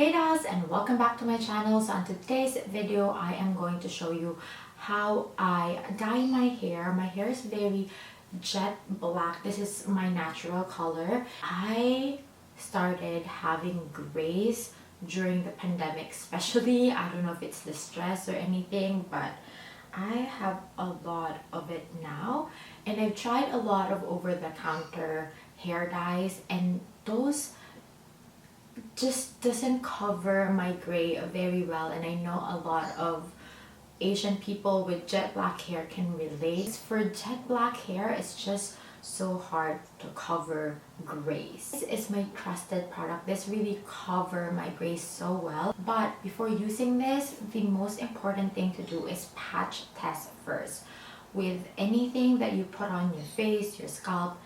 Hey guys, and welcome back to my channel. So on today's video I am going to show you how I dye my hair. My hair is very jet black. This is my natural color. I started having grays during the pandemic, especially. I don't know if it's the stress or anything, but I have a lot of it now, and I've tried a lot of over-the-counter hair dyes, and those just doesn't cover my gray very well. And I know a lot of Asian people with jet black hair can relate. For jet black hair, it's just so hard to cover grays. This is my trusted product. This really cover my grays so well. But before using this, the most important thing to do is patch test first. With anything that you put on your face, your scalp,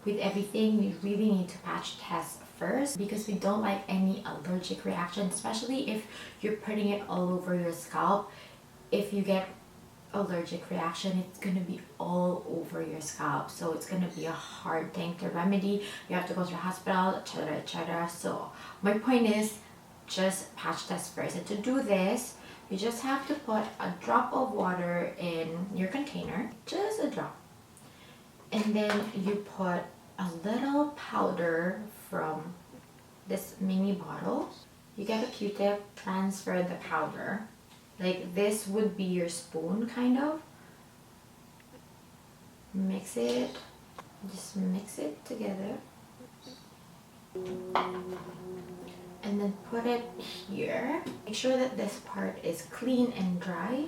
with everything, you really need to patch test first, because we don't like any allergic reaction, especially if you're putting it all over your scalp. If you get allergic reaction, it's gonna be all over your scalp, so it's gonna be a hard thing to remedy. You have to go to the hospital, etc, etc. So my point is, just patch test first. And to do this, you just have to put a drop of water in your container, just a drop, and then you put a little powder from this mini bottle. You get a Q-tip, transfer the powder. Like this would be your spoon, kind of. Mix it, just mix it together. And then put it here. Make sure that this part is clean and dry.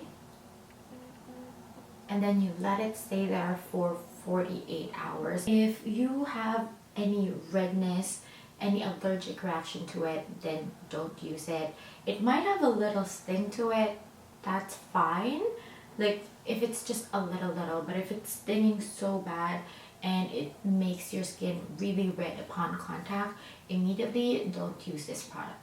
And then you let it stay there for 48 hours. If you have any redness, any allergic reaction to it, then don't use it. It might have a little sting to it, that's fine. Like if it's just a little, but if it's stinging so bad and it makes your skin really red upon contact, immediately don't use this product.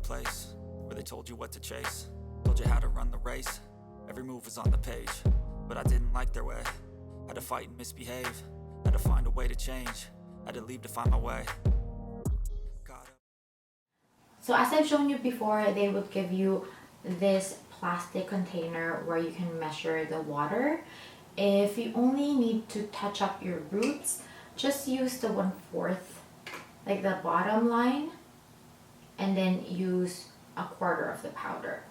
Place where they told you what to chase, told you how to run the race. Every move was on the page, but I didn't like their way. Had to fight and misbehave, had to find a way to change, had to leave to find my way. So as I've shown you before, they would give you this plastic container where you can measure the water. If you only need to touch up your roots, just use the 1/4, like the bottom line, and then use a 1/4 of the powder.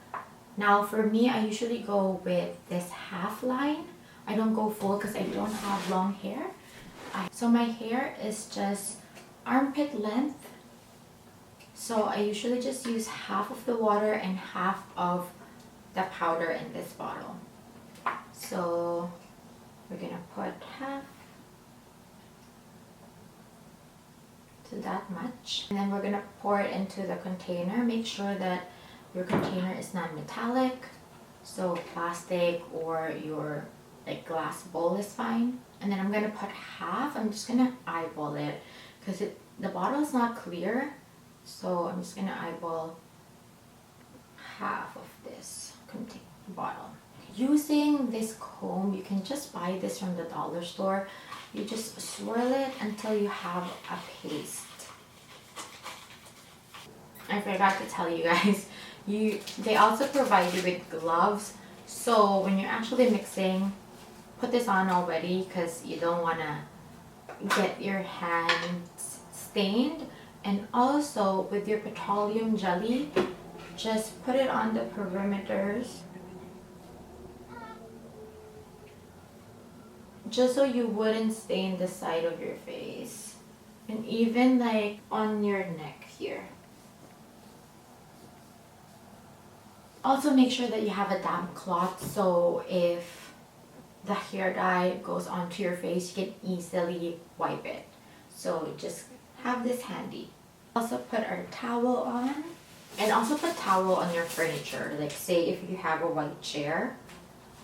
Now for me, I usually go with this half line. I don't go full because I don't have long hair. So my hair is just armpit length. So I usually just use half of the water and half of the powder in this bottle. So we're gonna put half to that much, and then we're gonna pour it into the container. Make sure that your container is not metallic, so plastic or your like glass bowl is fine. And then I'm gonna put half. I'm just gonna eyeball it because the bottle is not clear, so I'm just gonna eyeball half of this bottle. Using this comb, you can just buy this from the dollar store. You just swirl it until you have a paste. I forgot to tell you guys, they also provide you with gloves. So when you're actually mixing, put this on already because you don't want to get your hands stained. And also with your petroleum jelly, just put it on the perimeters, just so you wouldn't stain the side of your face, and even like on your neck here. Also make sure that you have a damp cloth, so if the hair dye goes onto your face, you can easily wipe it. So just have this handy. Also put our towel on, and also put towel on your furniture. Like say if you have a white chair,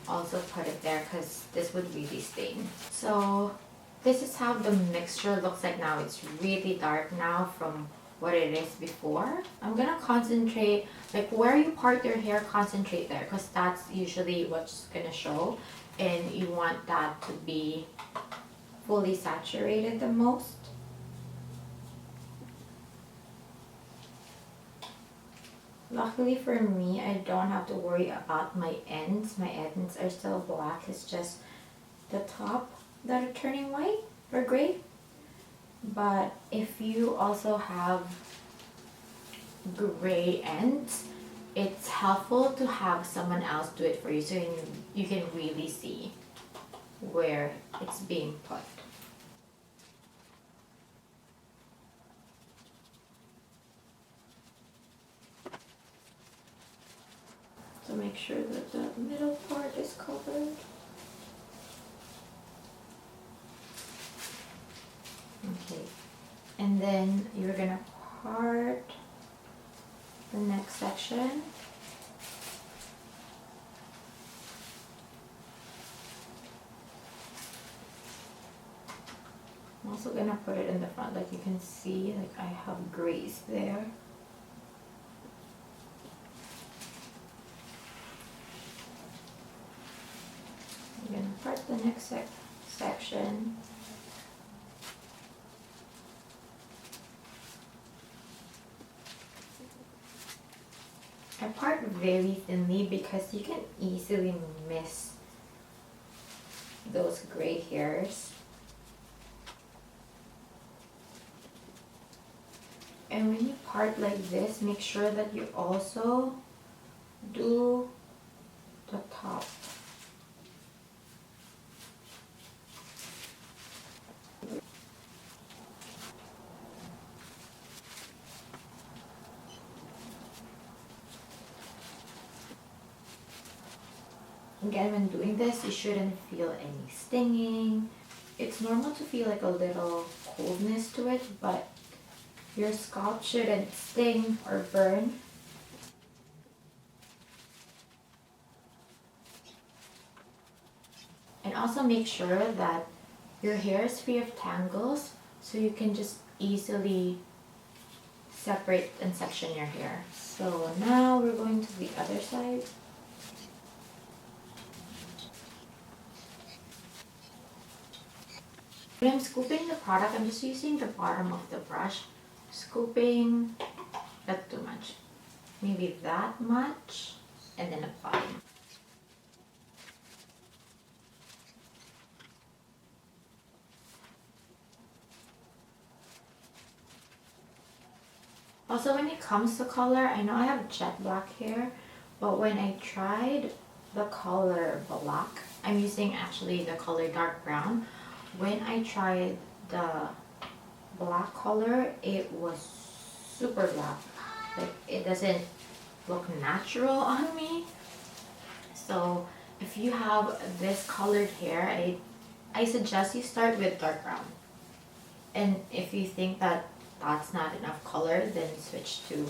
also put it there because this would really stain. So this is how the mixture looks like now. It's really dark now from what it is before. I'm gonna concentrate, like where you part your hair, concentrate there, because that's usually what's gonna show, and you want that to be fully saturated the most. Luckily for me, I don't have to worry about my ends. My ends are still black. It's just the top that are turning white or gray. But if you also have gray ends, it's helpful to have someone else do it for you so you can really see where it's being put. So make sure that the middle part is covered. Okay, and then you're gonna part the next section. I'm also gonna put it in the front, like you can see, like I have grays there. I'm gonna part the next section. I part very thinly because you can easily miss those gray hairs. And when you part like this, make sure that you also do the top. Again, when doing this, you shouldn't feel any stinging. It's normal to feel like a little coldness to it, but your scalp shouldn't sting or burn. And also make sure that your hair is free of tangles so you can just easily separate and section your hair. So now we're going to the other side. When I'm scooping the product, I'm just using the bottom of the brush. Scooping, not too much. Maybe that much, and then applying. Also, when it comes to color, I know I have jet black hair, but when I tried the color black, I'm using actually the color dark brown. When I tried the black color, it was super black. Like, it doesn't look natural on me. So if you have this colored hair, I suggest you start with dark brown. And if you think that that's not enough color, then switch to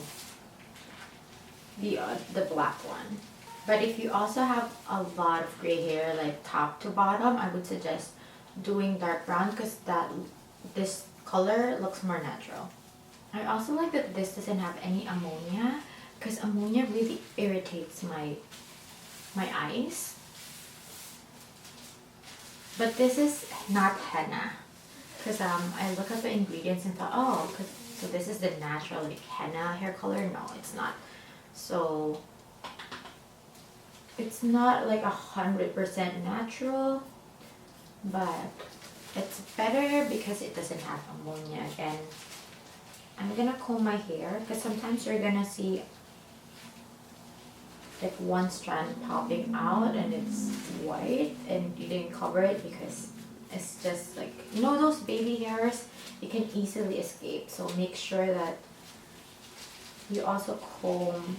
the black one. But if you also have a lot of gray hair, like top to bottom, I would suggest doing dark brown because this color looks more natural. I also like that this doesn't have any ammonia because ammonia really irritates my eyes. But this is not henna because I look at the ingredients and thought, oh, so this is the natural like henna hair color. No, it's not. So it's not like 100% natural, but it's better because it doesn't have ammonia. Again, I'm gonna comb my hair because sometimes you're gonna see like one strand popping out and it's white and you didn't cover it because it's just like, you know, those baby hairs, you can easily escape. So make sure that you also comb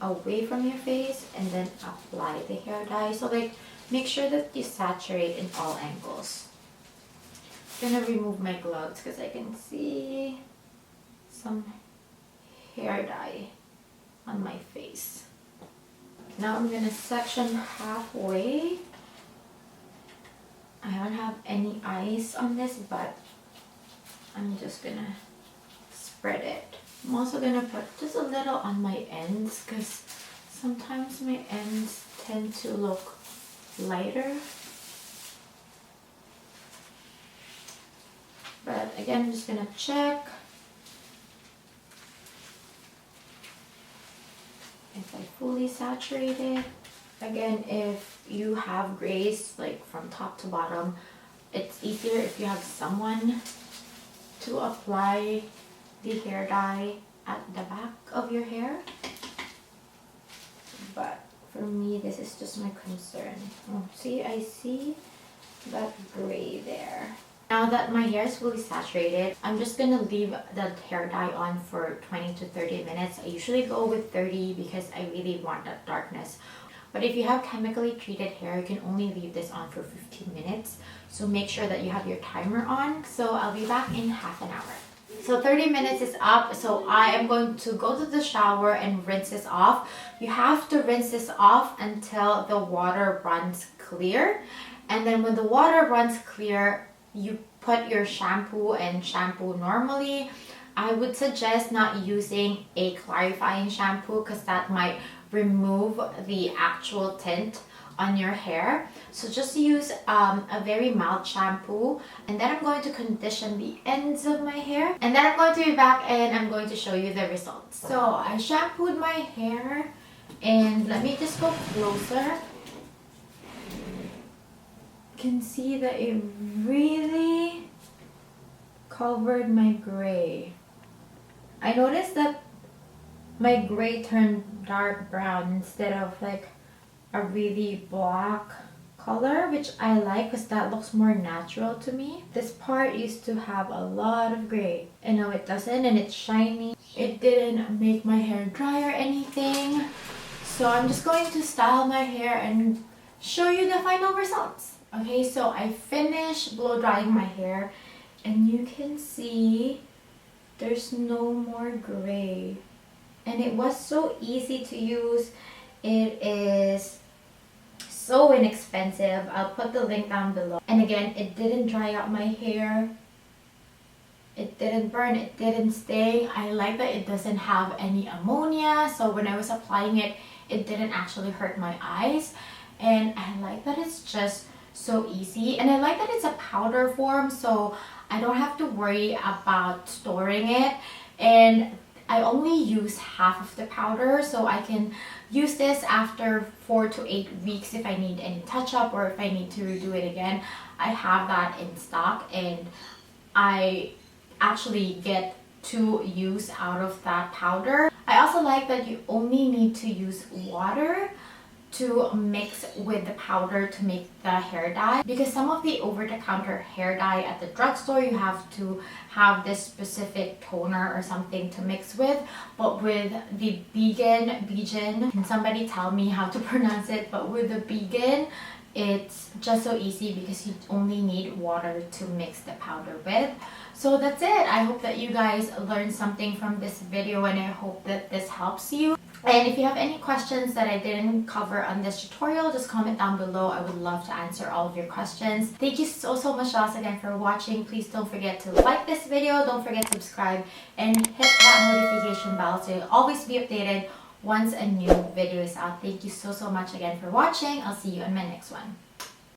away from your face and then apply the hair dye. So like, make sure that you saturate in all angles. I'm gonna remove my gloves because I can see some hair dye on my face. Now I'm gonna section halfway. I don't have any ice on this, but I'm just gonna spread it. I'm also gonna put just a little on my ends because sometimes my ends tend to look lighter. But again, I'm just gonna check if I fully saturated. Again, if you have grays like from top to bottom, it's easier if you have someone to apply the hair dye at the back of your hair. But for me, this is just my concern. Oh, see, I see that gray there. Now that my hair is fully saturated, I'm just gonna leave the hair dye on for 20 to 30 minutes. I usually go with 30 because I really want that darkness. But if you have chemically treated hair, you can only leave this on for 15 minutes. So make sure that you have your timer on. So I'll be back in half an hour. So 30 minutes is up. So I am going to go to the shower and rinse this off. You have to rinse this off until the water runs clear. And then when the water runs clear, you put your shampoo and shampoo normally. I would suggest not using a clarifying shampoo because that might remove the actual tint on your hair. So just use a very mild shampoo, and then I'm going to condition the ends of my hair, and then I'm going to be back and I'm going to show you the results. So I shampooed my hair, and let me just go closer. You can see that it really covered my gray. I noticed that my gray turned dark brown instead of like a really black color, which I like because that looks more natural to me. This part used to have a lot of gray, and now it doesn't, and it's shiny. It didn't make my hair dry or anything. So I'm just going to style my hair and show you the final results. Okay, so I finished blow drying my hair, and you can see there's no more gray. And it was so easy to use. It is so inexpensive. I'll put the link down below. And again, it didn't dry out my hair. It didn't burn, it didn't sting. I like that it doesn't have any ammonia. So when I was applying it, it didn't actually hurt my eyes. And I like that it's just so easy. And I like that it's a powder form, so I don't have to worry about storing it. And I only use half of the powder, so I can use this after 4 to 8 weeks if I need any touch-up or if I need to redo it again. I have that in stock, and I actually get 2 use out of that powder. I also like that you only need to use water to mix with the powder to make the hair dye, because some of the over-the-counter hair dye at the drugstore, you have to have this specific toner or something to mix with. But with the BIGEN, can somebody tell me how to pronounce it? But with the BIGEN, it's just so easy because you only need water to mix the powder with. So that's it. I hope that you guys learned something from this video, and I hope that this helps you. And if you have any questions that I didn't cover on this tutorial, just comment down below. I would love to answer all of your questions. Thank you so much once again for watching. Please don't forget to like this video, don't forget to subscribe, and hit that notification bell so you'll always be updated once a new video is out. Thank you so much again for watching. I'll see you in my next one.